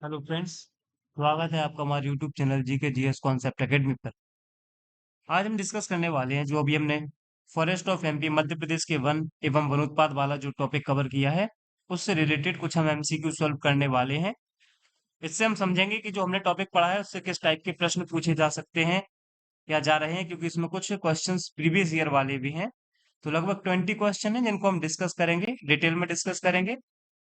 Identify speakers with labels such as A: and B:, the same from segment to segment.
A: Hello friends. स्वागत है आपका हमारे यूट्यूब चैनल जी के जीएस कॉन्सेप्ट एकेडमी पर। आज हम डिस्कस करने वाले हैं जो अभी हमने forest of MP Madhya Pradesh के वन एवं वनोत्पाद वाला जो टॉपिक कवर किया है उससे रिलेटेड कुछ हम एमसीक्यू सॉल्व करने वाले हैं। इससे हम समझेंगे कि जो हमने टॉपिक पढ़ा है उससे किस टाइप के प्रश्न पूछे जा सकते हैं या जा रहे हैं, क्योंकि इसमें कुछ क्वेश्चंस प्रीवियस ईयर वाले भी हैं। तो लगभग 20 क्वेश्चन हैं जिनको हम डिस्कस करेंगे, डिटेल में डिस्कस करेंगे,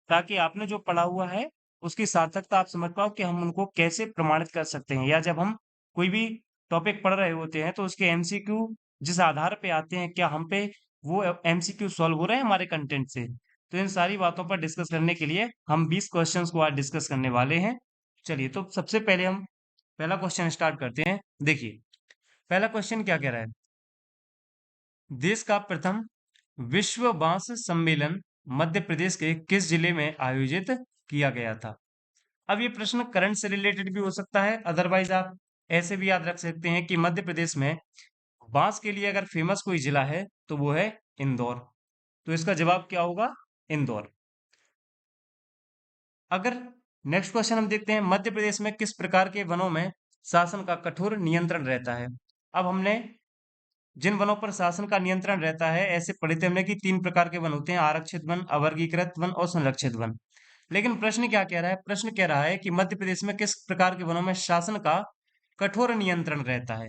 A: ताकि आपने जो पढ़ा हुआ है उसकी सार्थकता आप समझ पाओ कि हम उनको कैसे प्रमाणित कर सकते हैं, या जब हम कोई भी टॉपिक पढ़ रहे होते हैं तो उसके एमसीक्यू जिस आधार पे आते हैं, क्या हम पे वो एमसीक्यू सॉल्व हो रहे हैं हमारे कंटेंट से। तो इन सारी बातों पर डिस्कस करने के लिए हम 20 क्वेश्चंस को आज डिस्कस करने वाले हैं। चलिए, तो सबसे पहले हम पहला क्वेश्चन स्टार्ट करते हैं। देखिए, पहला क्वेश्चन क्या कह रहा है। देश का प्रथम विश्व बांस सम्मेलन मध्य प्रदेश के किस जिले में आयोजित किया गया था। अब ये प्रश्न करंट से रिलेटेड भी हो सकता है, अदरवाइज आप ऐसे भी याद रख सकते हैं कि मध्य प्रदेश में बांस के लिए अगर फेमस कोई जिला है तो वो है इंदौर। तो इसका जवाब क्या होगा? इंदौर। अगर नेक्स्ट क्वेश्चन हम देखते हैं, मध्य प्रदेश में किस प्रकार के वनों में शासन का कठोर नियंत्रण रहता है। अब हमने जिन वनों पर शासन का नियंत्रण रहता है ऐसे पढ़े थे हमने कि तीन प्रकार के वन होते हैं: आरक्षित वन, अवर्गीकृत वन और संरक्षित वन। लेकिन प्रश्न क्या कह रहा है? प्रश्न कह रहा है कि मध्य प्रदेश में किस प्रकार के वनों में शासन का कठोर नियंत्रण रहता है,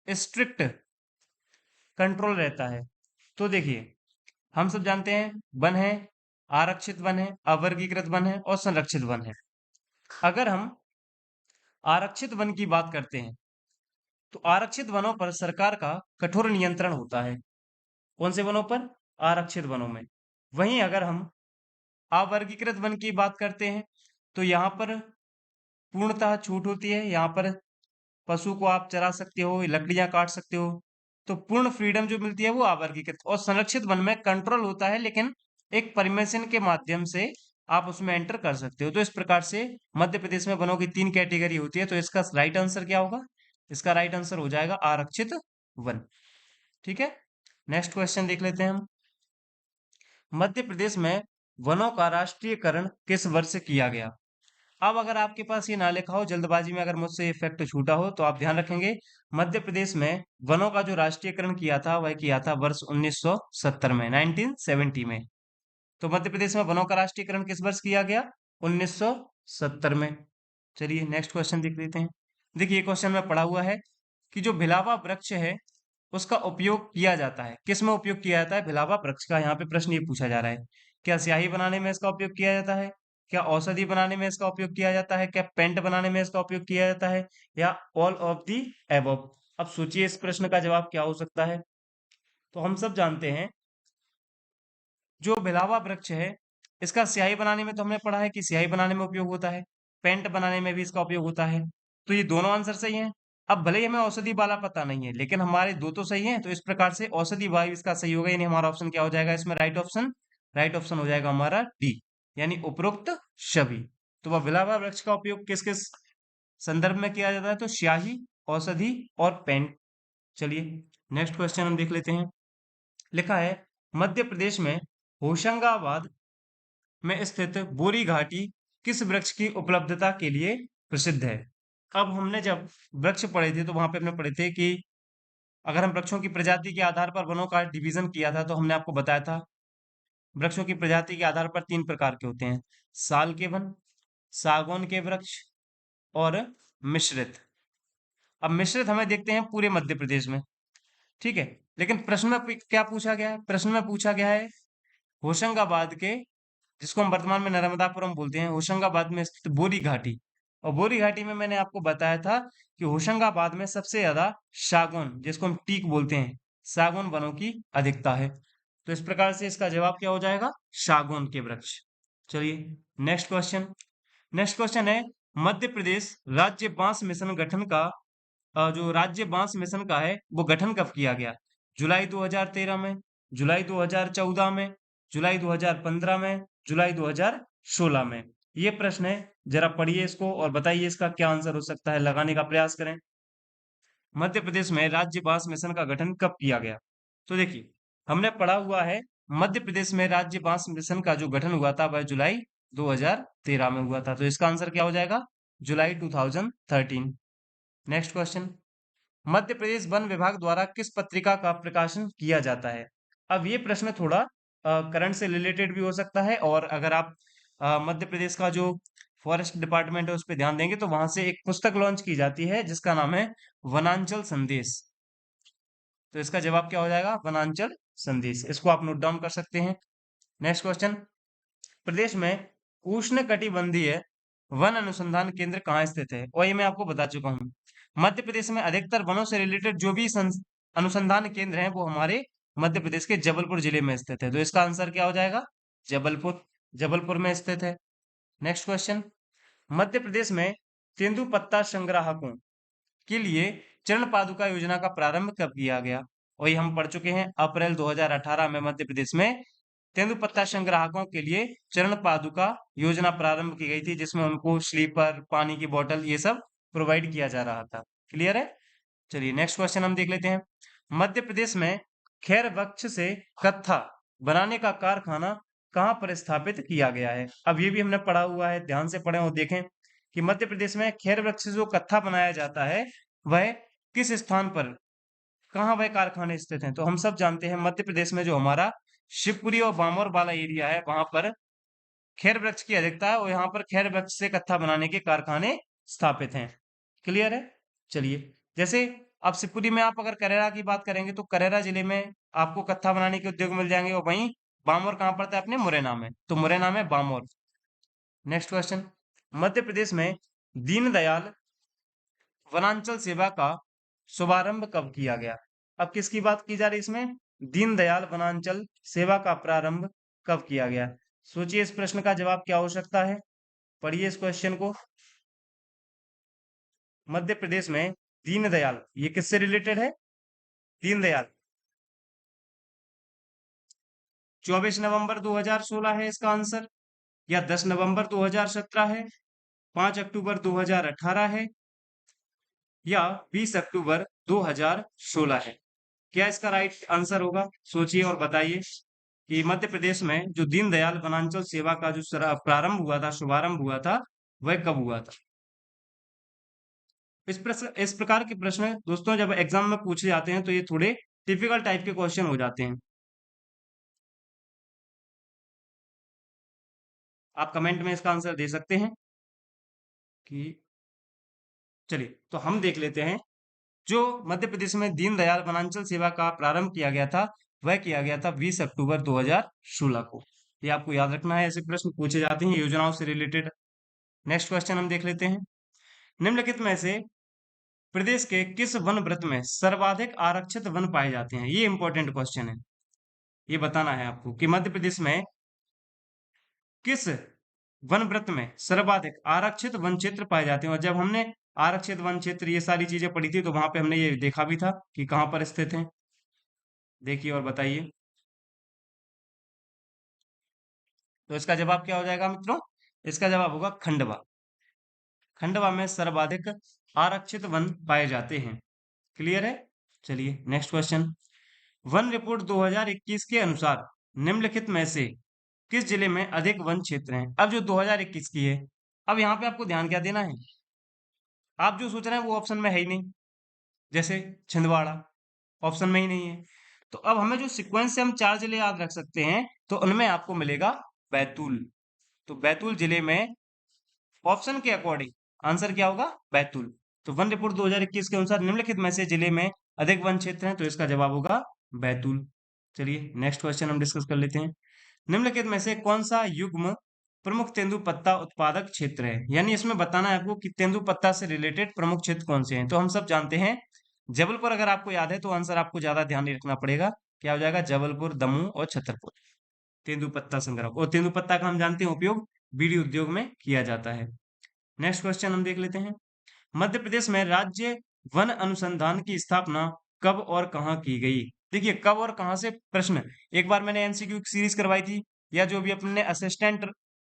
A: स्ट्रिक्ट कंट्रोल रहता है। तो देखिए, हम सब जानते हैं वन है, आरक्षित वन है, अवर्गीकृत वन है और संरक्षित वन है। अगर हम आरक्षित वन की बात करते हैं तो आरक्षित वनों पर सरकार का कठोर नियंत्रण होता है। कौन से वनों पर? आरक्षित वनों में। वहीं अगर हम अवर्गीकृत वन की बात करते हैं तो यहाँ पर पूर्णतः छूट होती है। यहाँ पर पशु को आप चरा सकते हो, लकड़ियां काट सकते हो, तो पूर्ण फ्रीडम जो मिलती है वो अवर्गीकृत। और संरक्षित वन में कंट्रोल होता है, लेकिन एक परमिशन के माध्यम से आप उसमें एंटर कर सकते हो। तो इस प्रकार से मध्य प्रदेश में वनों की तीन कैटेगरी होती है। तो इसका राइट आंसर क्या होगा? इसका राइट आंसर हो जाएगा आरक्षित वन। ठीक है, नेक्स्ट क्वेश्चन देख लेते हैं हम। मध्य प्रदेश में वनों का राष्ट्रीयकरण किस वर्ष किया गया। अब अगर आपके पास ये ना लिखा हो, जल्दबाजी में अगर मुझसे ये फैक्ट छूटा हो तो आप ध्यान रखेंगे। मध्य प्रदेश में वनों का जो राष्ट्रीयकरण किया था वह किया था वर्ष 1970 में, 1970 में। तो मध्य प्रदेश में वनों का राष्ट्रीयकरण किस वर्ष किया गया? 1970 में। चलिए नेक्स्ट क्वेश्चन देख लेते हैं। देखिए, क्वेश्चन में पढ़ा हुआ है कि जो भिलावा वृक्ष है उसका उपयोग किया जाता है। किस में उपयोग किया जाता है भिलावा वृक्ष का? यहाँ पे प्रश्न ये पूछा जा रहा है। क्या स्याही बनाने में इसका उपयोग किया जाता है? क्या औषधि बनाने में इसका उपयोग किया जाता है? क्या पेंट बनाने में इसका उपयोग किया जाता है? या ऑल ऑफ दी एबव? अब सोचिए इस प्रश्न का जवाब क्या हो सकता है। तो हम सब जानते हैं जो भिलावा वृक्ष है इसका स्याही बनाने में तो हमने पढ़ा है कि स्याही बनाने में उपयोग होता है, पेंट बनाने में भी इसका उपयोग होता है। तो ये दोनों आंसर सही हैं। अब भले ही हमें औषधि वाला पता नहीं है, लेकिन हमारे दो तो सही हैं। तो इस प्रकार से औषधि वायु इसका सही होगा, यानी हमारा ऑप्शन क्या हो जाएगा इसमें? Right option. राइट ऑप्शन हो जाएगा हमारा डी, यानी उपरोक्त सभी। तो वह भिलावा वृक्ष का उपयोग किस किस संदर्भ में किया जाता है? तो स्याही, औषधि और पेंट। चलिए नेक्स्ट क्वेश्चन हम देख लेते हैं। लिखा है मध्य प्रदेश में होशंगाबाद में स्थित बोरी घाटी किस वृक्ष की उपलब्धता के लिए प्रसिद्ध है। अब हमने जब वृक्ष पढ़े थे तो वहां पे हमने पढ़े थे कि अगर हम वृक्षों की प्रजाति के आधार पर वनों का डिवीजन किया था तो हमने आपको बताया था वृक्षों की प्रजाति के आधार पर तीन प्रकार के होते हैं: साल के वन, सागौन के वृक्ष और मिश्रित। अब मिश्रित हमें देखते हैं पूरे मध्य प्रदेश में, ठीक है। लेकिन प्रश्न में क्या पूछा गया है? प्रश्न में पूछा गया है होशंगाबाद के, जिसको हम वर्तमान में नर्मदापुरम बोलते हैं, होशंगाबाद में स्थित बोरी घाटी। और बोरी घाटी में मैंने आपको बताया था कि होशंगाबाद में सबसे ज्यादा सागौन, जिसको हम टीक बोलते हैं, सागौन वनों की अधिकता है। तो इस प्रकार से इसका जवाब क्या हो जाएगा? सागौन के वृक्ष। चलिए नेक्स्ट क्वेश्चन। नेक्स्ट क्वेश्चन है मध्य प्रदेश राज्य बांस मिशन गठन का जो राज्य बांस मिशन का है वो गठन कब किया गया? जुलाई 2013 में, जुलाई 2014 में, जुलाई 2015 में, जुलाई 2016 में। ये प्रश्न है, जरा पढ़िए इसको और बताइए इसका क्या आंसर हो सकता है, लगाने का प्रयास करें। मध्य प्रदेश में राज्य बांस मिशन का गठन कब किया गया? तो देखिए, हमने पढ़ा हुआ है मध्य प्रदेश में राज्य बांस मिशन का जो गठन हुआ था वह जुलाई 2013 में हुआ था। तो इसका आंसर क्या हो जाएगा? जुलाई 2013। Next question, Madhya Pradesh one विभाग द्वारा किस पत्रिका का प्रकाशन किया जाता है? अब ये प्रश्न थोड़ा करंट से रिलेटेड भी हो सकता है, और अगर आप मध्य प्रदेश का जो फॉरेस्ट डिपार्टमेंट है उस पर ध्यान देंगे तो वहां से एक पुस्तक लॉन्च की जाती है जिसका नाम है वनांचल संदेश। तो इसका जवाब क्या हो जाएगा? वनांचल संदेश। इसको आप नोट डाउन कर सकते हैं। नेक्स्ट क्वेश्चन, प्रदेश में उष्णकटिबंधीय वन अनुसंधान केंद्र कहाँ स्थित है? और ये मैं आपको बता चुका हूँ। मध्य प्रदेश में अधिकतर वनों से रिलेटेड जो भी अनुसंधान केंद्र हैं वो हमारे मध्य प्रदेश के जबलपुर जिले में स्थित है। तो इसका आंसर क्या हो जाएगा? जबलपुर। जबलपुर में स्थित है। नेक्स्ट क्वेश्चन, मध्य प्रदेश में तेंदुपत्ता संग्राहकों के लिए चरण पादुका योजना का प्रारंभ कब किया गया? और ये हम पढ़ चुके हैं, अप्रैल 2018 में मध्य प्रदेश में तेंदुपत्ता संग्राहकों के लिए चरण पादुका योजना प्रारंभ की गई थी, जिसमें उनको स्लीपर, पानी की बोतल, ये सब प्रोवाइड किया जा रहा था। क्लियर है? चलिए नेक्स्ट क्वेश्चन हम देख लेते हैं। मध्य प्रदेश में खैर वृक्ष से कत्था बनाने का कारखाना कहाँ पर स्थापित किया गया है? अब ये भी हमने पढ़ा हुआ है, ध्यान से पढ़ें और देखें कि मध्य प्रदेश में खैर वृक्ष से जो कत्था बनाया जाता है वह किस स्थान पर, कहाँ वह कारखाने स्थित हैं? तो हम सब जानते हैं मध्य प्रदेश में जो हमारा शिवपुरी और बामौर वाला एरिया है वहां पर खैर वृक्ष की अधिकता है, और यहाँ पर खैर वृक्ष से कत्था बनाने के कारखाने स्थापित हैं। क्लियर है? चलिए, जैसे अब शिवपुरी में आप अगर करेरा की बात करेंगे तो करेरा जिले में आपको कत्था बनाने के उद्योग मिल जाएंगे, और वहीं बामौर कहाँ पड़ता है? अपने मुरैना में। तो मुरैना में बामौर। नेक्स्ट क्वेश्चन, मध्य प्रदेश में दीनदयाल वनांचल सेवा का शुभारंभ कब किया गया? अब किसकी बात की जा रही है इसमें? दीनदयाल वनांचल सेवा का प्रारंभ कब किया गया? सोचिए इस प्रश्न का जवाब क्या हो सकता है। पढ़िए इस क्वेश्चन को। मध्य प्रदेश में दीनदयाल, ये किससे रिलेटेड है? दीनदयाल। 24 नवंबर 2016 है इसका आंसर, या 10 नवंबर 2017 है, 5 अक्टूबर 2018 है, या 20 अक्टूबर 2016 है? क्या इसका राइट आंसर होगा? सोचिए और बताइए कि मध्य प्रदेश में जो दीनदयाल वनांचल सेवा का जो प्रारंभ हुआ था, शुभारंभ हुआ था, वह कब हुआ था? इस प्रकार के प्रश्न दोस्तों जब एग्जाम में पूछे जाते हैं तो ये थोड़े टिपिकल टाइप के क्वेश्चन हो जाते हैं। आप कमेंट में इसका आंसर दे सकते हैं कि, चलिए तो हम देख लेते हैं। जो मध्य प्रदेश में दीनदयाल वनांचल सेवा का प्रारंभ किया गया था वह किया गया था 20 अक्टूबर 2016 को। ये आपको याद रखना है, ऐसे प्रश्न पूछे जाते हैं योजनाओं से रिलेटेड। नेक्स्ट क्वेश्चन हम देख लेते हैं। निम्नलिखित में से प्रदेश के किस वन वृत्त में सर्वाधिक आरक्षित वन पाए जाते हैं? ये इंपॉर्टेंट क्वेश्चन है। ये बताना है आपको कि मध्य प्रदेश में किस वन वृत्त में सर्वाधिक आरक्षित वन क्षेत्र पाए जाते हैं। और जब हमने आरक्षित वन क्षेत्र ये सारी चीजें पढ़ी थी तो वहां पे हमने ये देखा भी था कि कहाँ पर स्थित है। देखिए और बताइए। तो इसका जवाब क्या हो जाएगा मित्रों? इसका जवाब होगा खंडवा। खंडवा में सर्वाधिक आरक्षित वन पाए जाते हैं। क्लियर है? चलिए नेक्स्ट क्वेश्चन। वन रिपोर्ट 2021 के अनुसार निम्नलिखित में से किस जिले में अधिक वन क्षेत्र हैं? अब जो 2021 की है, अब यहाँ पे आपको ध्यान क्या देना है? आप जो सोच रहे हैं वो ऑप्शन में है ही नहीं। जैसे छिंदवाड़ा ऑप्शन में ही नहीं है। तो अब हमें जो सीक्वेंस से हम 4 जिले याद रख सकते हैं तो उनमें आपको मिलेगा बैतूल। तो बैतूल जिले में ऑप्शन के अकॉर्डिंग आंसर क्या होगा? बैतूल। तो वन रिपोर्ट 2021 के अनुसार निम्नलिखित में से जिले में अधिक वन क्षेत्र हैं, तो इसका जवाब होगा बैतूल। चलिए नेक्स्ट क्वेश्चन हम डिस्कस कर लेते हैं। निम्नलिखित में से कौन सा युग्म प्रमुख तेंदुपत्ता उत्पादक क्षेत्र है? यानी इसमें बताना है आपको कि तेंदुपत्ता से रिलेटेड प्रमुख क्षेत्र कौन से हैं। तो हम सब जानते हैं जबलपुर, अगर आपको याद है तो आंसर आपको ज्यादा ध्यान नहीं रखना पड़ेगा। क्या हो जाएगा? जबलपुर, दमोह और छतरपुर। तेंदुपत्ता संग्रह, और तेंदुपत्ता का हम जानते हैं उपयोग बीड़ी उद्योग में किया जाता है। नेक्स्ट क्वेश्चन हम देख लेते हैं। मध्य प्रदेश में राज्य वन अनुसंधान की स्थापना कब और कहाँ की गई? देखिए कब और कहाँ से प्रश्न, एक बार मैंने एमसीक्यू की सीरीज करवाई थी, या जो भी अपने असिस्टेंट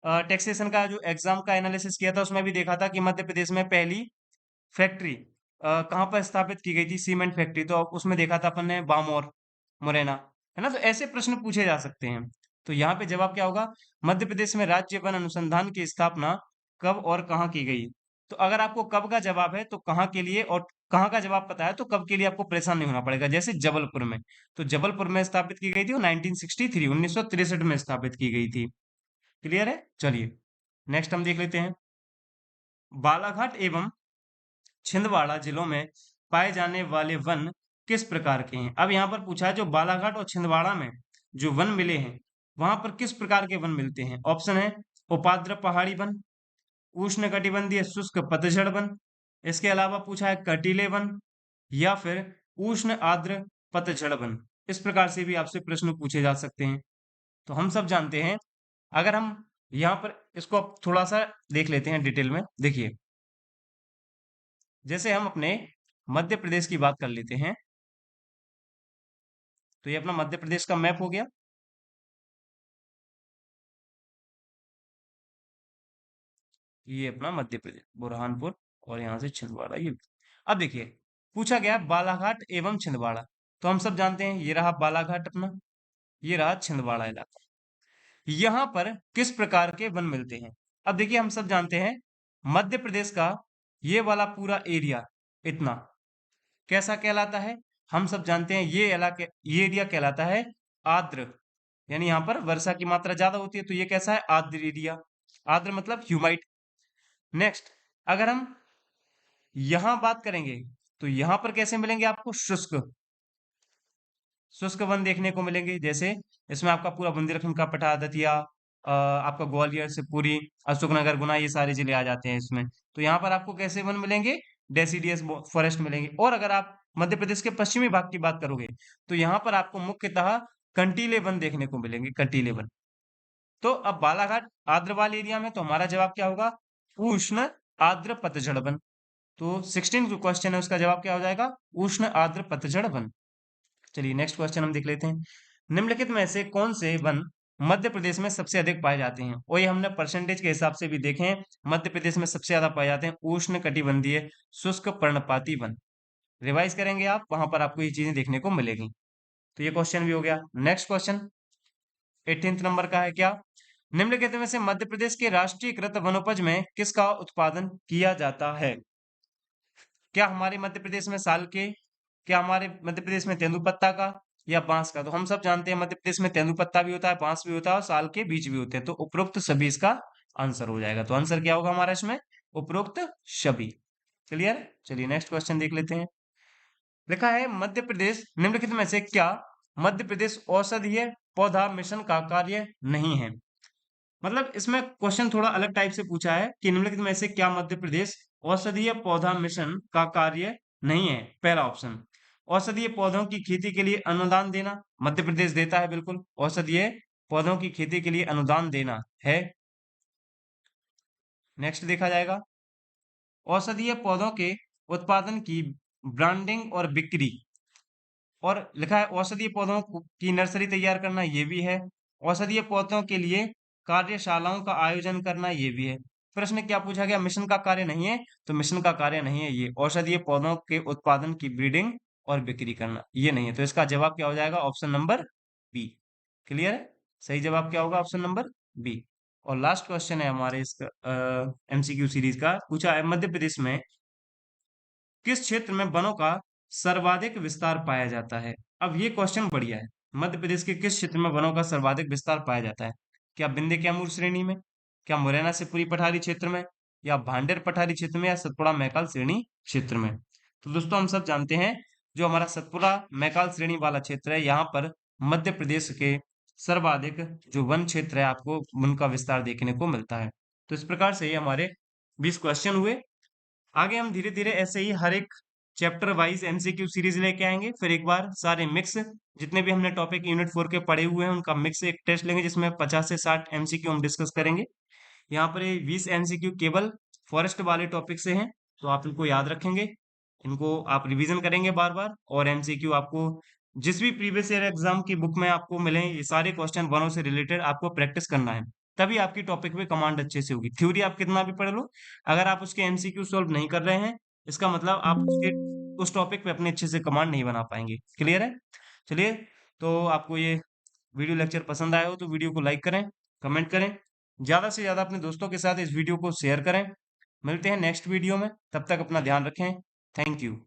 A: टैक्सेशन का जो एग्जाम का एनालिसिस किया था उसमें भी देखा था कि मध्य प्रदेश में पहली फैक्ट्री कहाँ पर स्थापित की गई थी? Cement factory. तो उसमें देखा था अपन ने बामौर, मुरैना, है ना? तो ऐसे प्रश्न पूछे जा सकते हैं। तो यहाँ पे जवाब क्या होगा? मध्य प्रदेश में राज्य वन अनुसंधान की स्थापना कब और कहाँ की गई? तो अगर आपको कब का जवाब है तो कहाँ के लिए, और कहाँ का जवाब पता है तो कब के लिए आपको परेशान नहीं होना पड़ेगा। जैसे जबलपुर में, तो जबलपुर में स्थापित की गई थी, वो 1963 1963 में स्थापित की गई थी। क्लियर है? चलिए नेक्स्ट हम देख लेते हैं। बालाघाट एवं छिंदवाड़ा जिलों में पाए जाने वाले वन किस प्रकार के हैं? अब यहाँ पर पूछा है जो बालाघाट और छिंदवाड़ा में जो वन मिले हैं, वहां पर किस प्रकार के वन मिलते हैं? ऑप्शन है उपाद्र पहाड़ी वन, उष्णकटिबंधीय शुष्क पतझड़ वन, इसके अलावा पूछा है कटीले वन, या फिर उष्ण आर्द्र पतझड़ वन। इस प्रकार से भी आपसे प्रश्न पूछे जा सकते हैं। तो हम सब जानते हैं, अगर हम यहाँ पर इसको अब थोड़ा सा देख लेते हैं डिटेल में। देखिए, जैसे हम अपने मध्य प्रदेश की बात कर लेते हैं, तो ये अपना मध्य प्रदेश का मैप हो गया। ये अपना मध्य प्रदेश बुरहानपुर, और यहाँ से छिंदवाड़ा ये। अब देखिए, पूछा गया बालाघाट एवं छिंदवाड़ा, तो हम सब जानते हैं ये रहा बालाघाट अपना, ये रहा छिंदवाड़ा इलाका। यहाँ पर किस प्रकार के वन मिलते हैं? अब देखिए, हम सब जानते हैं मध्य प्रदेश का ये वाला पूरा एरिया इतना कैसा कहलाता है? हम सब जानते हैं ये इलाके, ये एरिया कहलाता है आर्द्र, यानी यहाँ पर वर्षा की मात्रा ज्यादा होती है, तो ये कैसा है? आर्द्र एरिया। आर्द्र मतलब ह्यूमाइट। नेक्स्ट, अगर हम यहां बात करेंगे, तो यहां पर कैसे मिलेंगे आपको? शुष्क, शुष्क वन देखने को मिलेंगे। जैसे इसमें आपका पूरा बुंदेलखंड का पठार, दतिया, आपका ग्वालियर, शिवपुरी, अशोकनगर, गुना, ये सारे जिले आ जाते हैं इसमें। तो यहाँ पर आपको कैसे वन मिलेंगे? डेसिडियस फॉरेस्ट मिलेंगे। और अगर आप मध्य प्रदेश के पश्चिमी भाग की बात करोगे, तो यहाँ पर आपको मुख्यतः कंटीले वन देखने को मिलेंगे, कंटीले वन। तो अब बालाघाट आर्द्रवाल एरिया में, तो हमारा जवाब क्या होगा? उष्ण आर्द्र पतझड़ वन। तो 16 जो क्वेश्चन है उसका जवाब क्या हो जाएगा? उष्ण आर्द्र पतझड़ वन। चलिए नेक्स्ट क्वेश्चन हम देख लेते हैं। निम्नलिखित में से कौन से वन मध्य प्रदेश में सबसे अधिक पाए जाते हैं? और ये हमने परसेंटेज के हिसाब से भी देखे हैं। मध्य प्रदेश में सबसे ज्यादा पाए जाते हैं उष्ण कटिबंधीय शुष्क पर्णपाती वन। रिवाइज करेंगे आप, वहां पर आपको ये चीजें देखने को मिलेगी। तो ये क्वेश्चन भी हो गया। नेक्स्ट क्वेश्चन 18 नंबर का है क्या? निम्नलिखित में से मध्य प्रदेश के राष्ट्रीयकृत वनोपज में किसका उत्पादन किया जाता है? क्या हमारे मध्य प्रदेश में साल के, क्या हमारे मध्य प्रदेश में तेंदुपत्ता का, या बांस का? तो हम सब जानते हैं मध्य प्रदेश में तेंदुपत्ता भी होता है, बांस भी होता है, और साल के बीज भी होते हैं। तो उपरोक्त सभी इसका आंसर हो जाएगा। तो आंसर क्या होगा हमारा इसमें? उपरोक्त सभी। क्लियर? चलिए नेक्स्ट क्वेश्चन देख लेते हैं। लिखा है मध्य प्रदेश निम्नलिखित में से क्या मध्य प्रदेश औषधीय पौधा मिशन का कार्य नहीं है? मतलब इसमें क्वेश्चन थोड़ा अलग टाइप से पूछा है कि निम्नलिखित में से क्या मध्य प्रदेश औषधीय पौधा मिशन का कार्य नहीं है? पहला ऑप्शन, औषधीय पौधों की खेती के लिए अनुदान देना। मध्य प्रदेश देता है बिल्कुल, औषधीय पौधों की खेती के लिए अनुदान देना है। नेक्स्ट देखा जाएगा, औषधीय पौधों के उत्पादन की ब्रांडिंग और बिक्री, और लिखा है औषधीय पौधों की नर्सरी तैयार करना, ये भी है। औषधीय पौधों के लिए कार्यशालाओं का आयोजन करना, ये भी है। प्रश्न क्या पूछा गया? मिशन का कार्य नहीं है, तो मिशन का कार्य नहीं है ये औषधीय पौधों के उत्पादन की ब्रीडिंग और बिक्री करना, ये नहीं है। तो इसका जवाब क्या हो जाएगा? Option number B. क्लियर है? सही जवाब क्या होगा? Option number B. और लास्ट क्वेश्चन है हमारे इसका एमसीक्यू सीरीज का, पूछा है मध्य प्रदेश में किस क्षेत्र में वनों का सर्वाधिक विस्तार पाया जाता है? अब ये क्वेश्चन बढ़िया है। मध्य प्रदेश के किस क्षेत्र में वनों का सर्वाधिक विस्तार पाया जाता है? क्या विंध्य कैमूर श्रेणी में, क्या मुरैना शिवपुरी पठारी क्षेत्र में, या भांडेर पठारी क्षेत्र में, या सतपुड़ा मैकाल श्रेणी क्षेत्र में? तो दोस्तों हम सब जानते हैं जो हमारा सतपुड़ा मैकाल श्रेणी वाला क्षेत्र है, यहाँ पर मध्य प्रदेश के सर्वाधिक जो वन क्षेत्र है आपको उनका विस्तार देखने को मिलता है। तो इस प्रकार से ये हमारे 20 क्वेश्चन हुए। आगे हम धीरे धीरे ऐसे ही हर एक चैप्टर वाइज एमसीक्यू सीरीज लेके आएंगे। फिर एक बार सारे मिक्स जितने भी हमने टॉपिक यूनिट 4 के पढ़े हुए हैं उनका मिक्स एक टेस्ट लेंगे, जिसमें 50 से 60 एमसीक्यू हम डिस्कस करेंगे। यहाँ पर ये 20 एमसीक्यू केवल फॉरेस्ट वाले टॉपिक से हैं, तो आप इनको याद रखेंगे, इनको आप रिवीजन करेंगे बार बार। और एमसीक्यू आपको जिस भी प्रीवियस ईयर एग्जाम की बुक में आपको मिले, ये सारे क्वेश्चन वनों से रिलेटेड आपको प्रैक्टिस करना है, तभी आपकी टॉपिक पे कमांड अच्छे से होगी। थ्योरी आप कितना भी पढ़ लो, अगर आप उसके एमसीक्यू सॉल्व नहीं कर रहे हैं, इसका मतलब आप उसके उस टॉपिक पे अपने अच्छे से कमांड नहीं बना पाएंगे। क्लियर है? चलिए, तो आपको ये वीडियो लेक्चर पसंद आया हो तो वीडियो को लाइक करें, कमेंट करें, ज्यादा से ज्यादा अपने दोस्तों के साथ इस वीडियो को शेयर करें। मिलते हैं नेक्स्ट वीडियो में, तब तक अपना ध्यान रखें। Thank you.